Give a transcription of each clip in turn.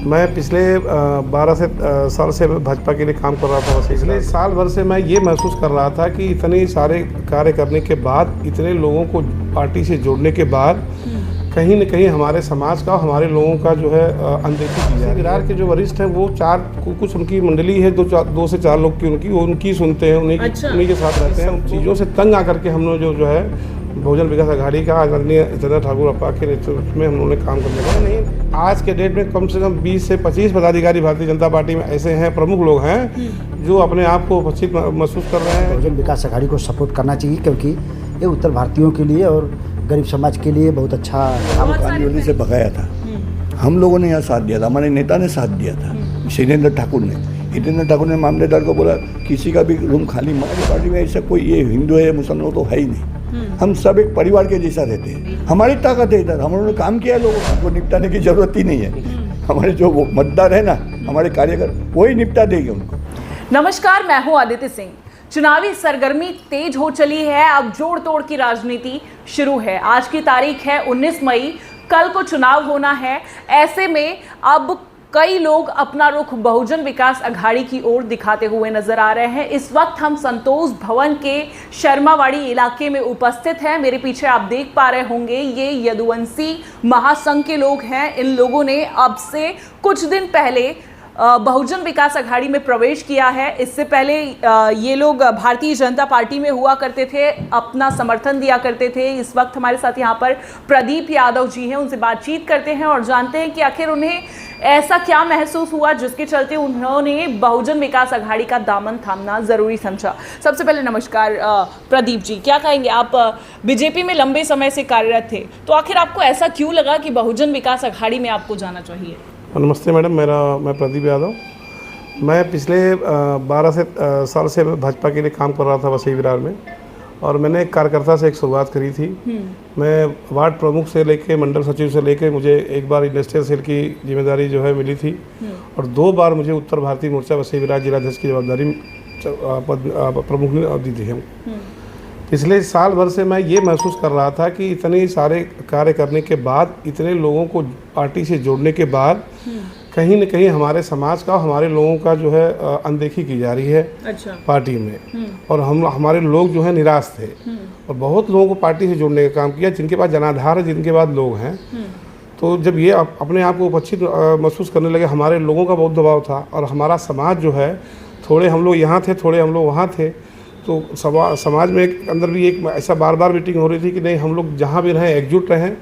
मैं पिछले 12 साल से भाजपा के लिए काम कर रहा था। पिछले साल भर से मैं ये महसूस कर रहा था कि इतने सारे कार्य करने के बाद, इतने लोगों को पार्टी से जोड़ने के बाद कहीं न कहीं हमारे समाज का, हमारे लोगों का जो है अनदेखी की जा रही है। विरार के जो वरिष्ठ हैं वो कुछ उनकी मंडली है, 2 से 4 लोग की उनकी सुनते हैं, उन्हीं के साथ रहते हैं। उन चीज़ों से तंग आकर के हम लोग जो है बहुजन विकास आघाड़ी का आदरणीय जितेंद्र ठाकुर अपा के नेतृत्व में हम लोगों ने काम करने का नहीं। आज के डेट में कम से कम 20 से 25 पदाधिकारी भारतीय जनता पार्टी में ऐसे हैं, प्रमुख लोग हैं जो अपने आप को उपस्थित महसूस कर रहे हैं। बहुजन विकास आघाड़ी को सपोर्ट करना चाहिए क्योंकि ये उत्तर भारतीयों के लिए और गरीब समाज के लिए बहुत अच्छा काम कांदिवली से भगाया था। हम लोगों ने यहाँ साथ दिया था, हमारे नेता ने साथ दिया था, शैलेंद्र ठाकुर ने। जितेंद्र ठाकुर ने मामलेदार को बोला किसी का भी रूम खाली, हमारी पार्टी में ऐसा कोई ये हिंदू है मुसलमान तो है ही नहीं, हम सब एक परिवार के जैसा रहते हैं। हमारी ताकत है इधर, हम लोगों ने काम किया, लोगों को निपटाने की जरूरत ही नहीं है। हमारे जो मतदार है ना, हमारे कार्यकर्ता, वही निपटा देंगे उनको। नमस्कार, मैं हूं आदित्य सिंह। चुनावी सरगर्मी तेज हो चली है, अब जोड़ तोड़ की राजनीति शुरू है। आज की तारीख है 19 मई, कल को चुनाव होना है। ऐसे में अब कई लोग अपना रुख बहुजन विकास आघाड़ी की ओर दिखाते हुए नजर आ रहे हैं। इस वक्त हम संतोष भवन के शर्मावाड़ी इलाके में उपस्थित हैं। मेरे पीछे आप देख पा रहे होंगे, ये यदुवंशी महासंघ के लोग हैं। इन लोगों ने अब से कुछ दिन पहले बहुजन विकास आघाड़ी में प्रवेश किया है। इससे पहले ये लोग भारतीय जनता पार्टी में हुआ करते थे, अपना समर्थन दिया करते थे। इस वक्त हमारे साथ यहाँ पर प्रदीप यादव जी हैं, उनसे बातचीत करते हैं और जानते हैं कि आखिर उन्हें ऐसा क्या महसूस हुआ जिसके चलते उन्होंने बहुजन विकास आघाड़ी का दामन थामना जरूरी समझा। सबसे पहले नमस्कार प्रदीप जी, क्या कहेंगे? आप बीजेपी में लंबे समय से कार्यरत थे, तो आखिर आपको ऐसा क्यों लगा कि बहुजन विकास आघाड़ी में आपको जाना चाहिए? नमस्ते मैडम, मैं प्रदीप यादव। मैं पिछले 12 साल से भाजपा के लिए काम कर रहा था वसई विरार में, और मैंने एक कार्यकर्ता से एक शुरुआत करी थी। मैं वार्ड प्रमुख से लेके मंडल सचिव से लेके मुझे एक बार इंडस्ट्रियल सेल की जिम्मेदारी जो है मिली थी, और 2 बार मुझे उत्तर भारतीय मोर्चा वसई विरार जिलाध्यक्ष की जवाबदारी प्रमुख ने दी थी। पिछले साल भर से मैं ये महसूस कर रहा था कि इतने सारे कार्य करने के बाद, इतने लोगों को पार्टी से जोड़ने के बाद कहीं न कहीं हमारे समाज का, हमारे लोगों का जो है अनदेखी की जा रही है पार्टी में। और हमारे लोग जो है निराश थे, और बहुत लोगों को पार्टी से जोड़ने का काम किया जिनके पास जनाधार है, जिनके पास लोग हैं। तो जब ये अपने आप को उपस्थित महसूस करने लगे, हमारे लोगों का बहुत दबाव था, और हमारा समाज जो है, थोड़े हम लोग यहाँ थे, थोड़े हम लोग वहाँ थे। तो समाज में अंदर भी एक ऐसा बार मीटिंग हो रही थी कि नहीं, हम लोग जहाँ भी रहें एकजुट रहें।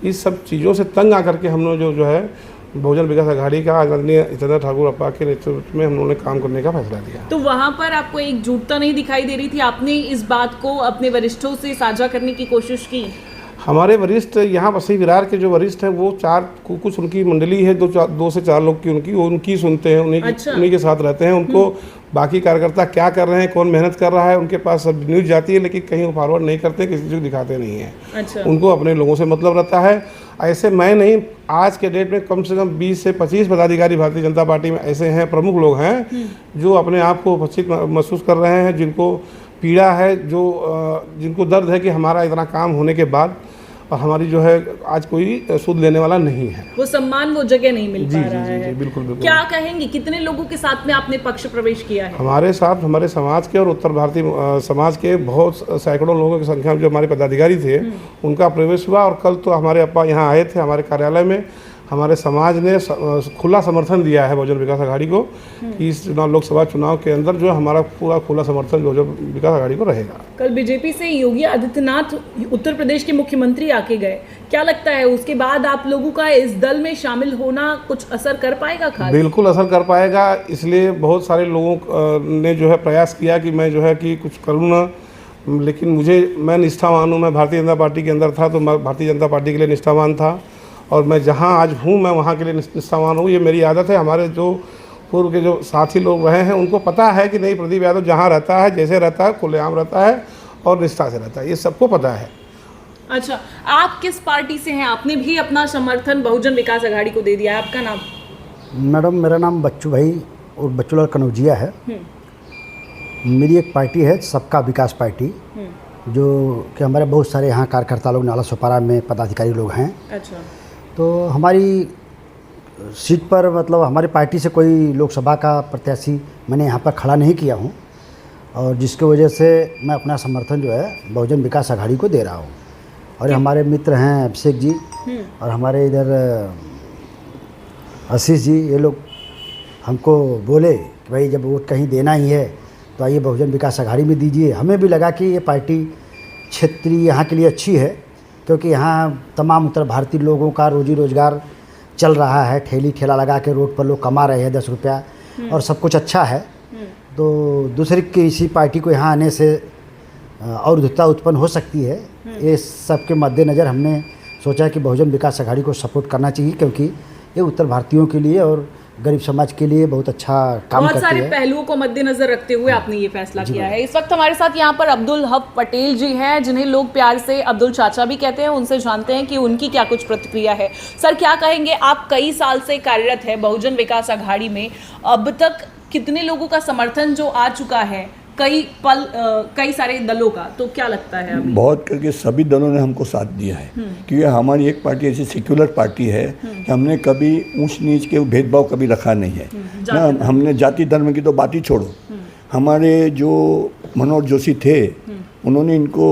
इस सब चीज़ों से तंग आकर के हम लोग जो है बहुजन विकास आघाड़ी का आदरणीय जितेंद्र ठाकुर अपा के नेतृत्व में हम लोगों ने काम करने का फैसला किया। तो वहाँ पर आपको एकजुटता नहीं दिखाई दे रही थी? आपने इस बात को अपने वरिष्ठों से साझा करने की कोशिश की? हमारे वरिष्ठ यहाँ वसई विरार के जो वरिष्ठ हैं वो कुछ उनकी मंडली है, 2 से 4 लोग की उनकी सुनते हैं, उन्हीं के साथ रहते हैं। उनको बाकी कार्यकर्ता क्या कर रहे हैं, कौन मेहनत कर रहा है, उनके पास सब न्यूज़ जाती है, लेकिन कहीं वो फॉरवर्ड नहीं करते, किसी को दिखाते नहीं हैं। उनको अपने लोगों से मतलब रहता है। ऐसे मैं नहीं, आज के डेट में कम से कम 20 से 25 पदाधिकारी भारतीय जनता पार्टी में ऐसे हैं, प्रमुख लोग हैं जो अपने आप को उपस्थित महसूस कर रहे हैं, जिनको पीड़ा है, जिनको दर्द है कि हमारा इतना काम होने के बाद और हमारी जो है आज कोई सुध लेने वाला नहीं है, वो सम्मान, वो जगह नहीं मिल पा रहा है। जी, बिल्कुल। क्या कहेंगे, कितने लोगों के साथ में आपने पक्ष प्रवेश किया है? हमारे साथ हमारे समाज के और उत्तर भारतीय समाज के बहुत सैकड़ों लोगों की संख्या में जो हमारे पदाधिकारी थे उनका प्रवेश हुआ। और कल तो हमारे अपा यहाँ आए थे हमारे कार्यालय में। हमारे समाज ने खुला समर्थन दिया है बहुजन विकास आघाड़ी को कि इस लोकसभा चुनाव के अंदर जो हमारा पूरा खुला समर्थन बहुजन विकास आघाड़ी को रहेगा। कल बीजेपी से योगी आदित्यनाथ उत्तर प्रदेश के मुख्यमंत्री आके गए, क्या लगता है उसके बाद आप लोगों का इस दल में शामिल होना कुछ असर कर पाएगा? बिल्कुल असर कर पाएगा। इसलिए बहुत सारे लोगों ने जो है प्रयास किया कि मैं जो है कि कुछ करूँ ना, लेकिन मैं निष्ठावान हूँ। मैं भारतीय जनता पार्टी के अंदर था तो मैं भारतीय जनता पार्टी के लिए निष्ठावान था, और मैं जहां आज हूं मैं वहां के लिए निष्ठावान हूं। ये मेरी आदत है। हमारे जो पूर्व के जो साथी लोग रहे हैं उनको पता है कि नहीं, प्रदीप यादव जहां रहता है, जैसे रहता है, खुलेआम रहता है और निष्ठा से रहता है, ये सबको पता है। अच्छा, आप किस पार्टी से हैं? आपने भी अपना समर्थन बहुजन विकास आघाड़ी को दे दिया है। आपका नाम? मैडम, मेरा नाम बच्चू भाई और बच्चूलाल कनौजिया है। मेरी एक पार्टी है सबका विकास पार्टी, जो कि हमारे बहुत सारे यहाँ कार्यकर्ता लोग नाला सोपारा में पदाधिकारी लोग हैं। अच्छा। तो हमारी सीट पर मतलब हमारी पार्टी से कोई लोकसभा का प्रत्याशी मैंने यहाँ पर खड़ा नहीं किया हूँ, और जिसकी वजह से मैं अपना समर्थन जो है बहुजन विकास आघाड़ी को दे रहा हूँ। और हमारे मित्र हैं अभिषेक जी और हमारे इधर आशीष जी, ये लोग हमको बोले कि भाई जब वोट कहीं देना ही है तो आइए बहुजन विकास आघाड़ी में दीजिए। हमें भी लगा कि ये पार्टी क्षेत्रीय यहाँ के लिए अच्छी है, क्योंकि यहाँ तमाम उत्तर भारतीय लोगों का रोजी रोज़गार चल रहा है, ठेली ठेला लगा के रोड पर लोग कमा रहे हैं 10 रुपया, और सब कुछ अच्छा है। तो दूसरी किसी पार्टी को यहाँ आने से अवरुद्धता उत्पन्न हो सकती है। ये सब के मद्देनज़र हमने सोचा कि बहुजन विकास आघाड़ी को सपोर्ट करना चाहिए, क्योंकि ये उत्तर भारतीयों के लिए और गरीब समाज के लिए बहुत अच्छा काम बहुत करती सारे है। पहलुओं को मद्देनजर रखते हुए आपने ये फैसला किया है। इस वक्त हमारे साथ यहाँ पर अब्दुल हक पटेल जी हैं, जिन्हें लोग प्यार से अब्दुल चाचा भी कहते हैं। उनसे जानते हैं कि उनकी क्या कुछ प्रतिक्रिया है। सर, क्या कहेंगे, आप कई साल से कार्यरत है बहुजन विकास आघाड़ी में, अब तक कितने लोगों का समर्थन जो आ चुका है कई सारे दलों का, तो क्या लगता है अभी? बहुत करके सभी दलों ने हमको साथ दिया है, क्योंकि हमारी एक पार्टी ऐसी सेक्युलर पार्टी है कि हमने कभी ऊंच नीच के भेदभाव कभी रखा नहीं है ना। हमने जाति धर्म की तो बात ही छोड़ो। हमारे जो मनोहर जोशी थे, उन्होंने इनको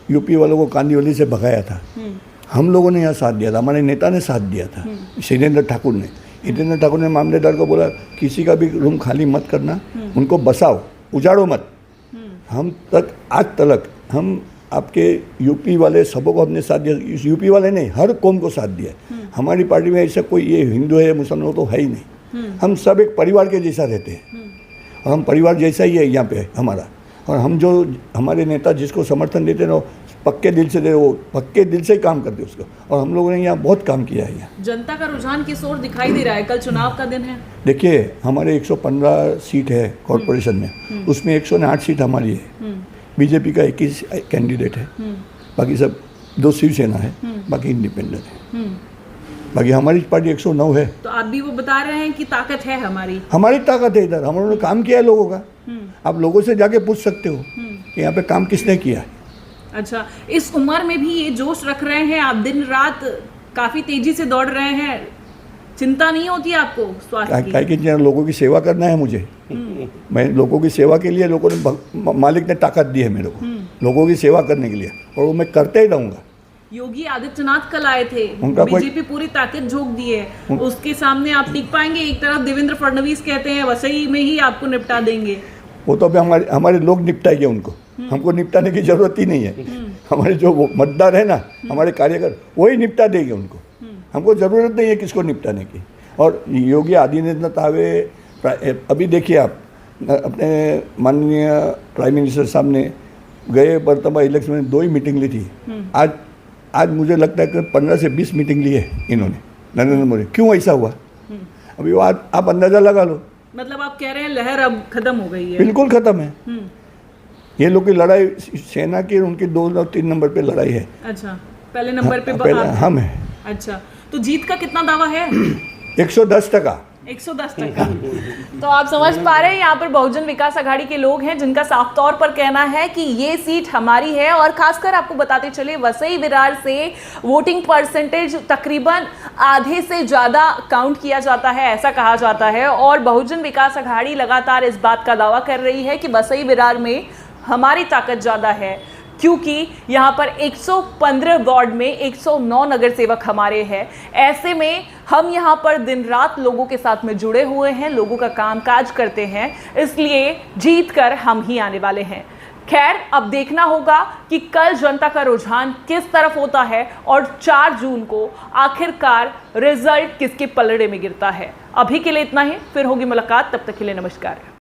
यूपी वालों को कांदिवली से भगाया था। हम लोगों ने यहाँ साथ दिया था, हमारे नेता ने साथ दिया था, शैलेंद्र ठाकुर ने। शैलेंद्र ठाकुर ने मामलेदार को बोला किसी का भी रूम खाली मत करना, उनको बसाओ, उजाड़ो मत। हम तक आज तक हम आपके यूपी वाले सबों को हमने साथ दिया, यूपी वाले नहीं, हर कौम को साथ दिया। हमारी पार्टी में ऐसा कोई ये हिंदू है मुसलमान तो है ही नहीं। हम सब एक परिवार के जैसा रहते हैं, और हम परिवार जैसा ही है यहाँ पे हमारा। और हम जो हमारे नेता जिसको समर्थन देते हैं पक्के दिल से दे, वो पक्के दिल से ही काम करते उसको। और हम लोगों ने यहाँ बहुत काम किया है। यहाँ जनता का रुझान किस ओर दिखाई दे रहा है? कल चुनाव का दिन है। देखिए, हमारे 115 सीट है कॉरपोरेशन में, उसमें 108 सीट हमारी है। बीजेपी का 21 कैंडिडेट है, बाकी सब 2 शिवसेना है, बाकी इंडिपेंडेंट है। बाकी हमारी पार्टी 109 है। तो आप भी वो बता रहे हैं कि ताकत है हमारी ताकत है इधर। हम लोगों ने काम किया है लोगों का। आप लोगों से जाके पूछ सकते हो कि यहाँ पे काम किसने किया है। अच्छा, इस उम्र में भी ये जोश रख रहे हैं आप, दिन रात काफी तेजी से दौड़ रहे हैं, चिंता नहीं होती आपको स्वास्थ्य की? क्या लोगों की सेवा करना है मुझे। मैं लोगों की सेवा के लिए, लोगों ने मालिक ने ताकत दी है मेरे को लोगों की सेवा करने के लिए, और वो मैं करते ही रहूँगा। योगी आदित्यनाथ कल आए थे, उनका बीजेपी पूरी ताकत झोंक दी है, उसके सामने आप टिक पाएंगे? एक तरफ देवेंद्र फडणवीस कहते हैं वसई में ही आपको निपटा देंगे। वो तो अभी हमारे लोग निपटाएंगे उनको, हमको निपटाने की जरूरत ही नहीं है। हमारे जो मतदार है ना, हमारे कार्यकर, वही निपटा देंगे उनको। हमको ज़रूरत नहीं है किसको निपटाने की। और योगी आदित्यनाथ आवे, अभी देखिए आप अपने माननीय प्राइम मिनिस्टर साहब ने गए वर्तमान इलेक्शन में 2 ही मीटिंग ली थी। आज मुझे लगता है कि 15 से 20 मीटिंग ली है इन्होंने, नरेंद्र मोदी। क्यों ऐसा हुआ? अभी वो आप अंदाज़ा लगा लो। मतलब आप कह रहे हैं लहर अब खत्म हो गई है? बिल्कुल खत्म है। ये लोग की लड़ाई सेना की, उनकी 2 और 3 नंबर पे लड़ाई है। अच्छा, पहले नंबर पे पहले हम है। अच्छा, तो जीत का कितना दावा है? 110%। 110%। तो आप समझ पा रहे हैं, यहाँ पर बहुजन विकास आघाड़ी के लोग हैं जिनका साफ तौर पर कहना है कि ये सीट हमारी है। और खासकर आपको बताते चले, वसई विरार से वोटिंग परसेंटेज तकरीबन आधे से ज़्यादा काउंट किया जाता है, ऐसा कहा जाता है। और बहुजन विकास आघाड़ी लगातार इस बात का दावा कर रही है कि वसई विरार में हमारी ताकत ज़्यादा है, क्योंकि यहाँ पर 115 वार्ड में 109 नगर सेवक हमारे हैं। ऐसे में हम यहाँ पर दिन रात लोगों के साथ में जुड़े हुए हैं, लोगों का कामकाज करते हैं, इसलिए जीत कर हम ही आने वाले हैं। खैर, अब देखना होगा कि कल जनता का रुझान किस तरफ होता है और 4 जून को आखिरकार रिजल्ट किसके पलड़े में गिरता है। अभी के लिए इतना ही, फिर होगी मुलाकात, तब तक के लिए नमस्कार।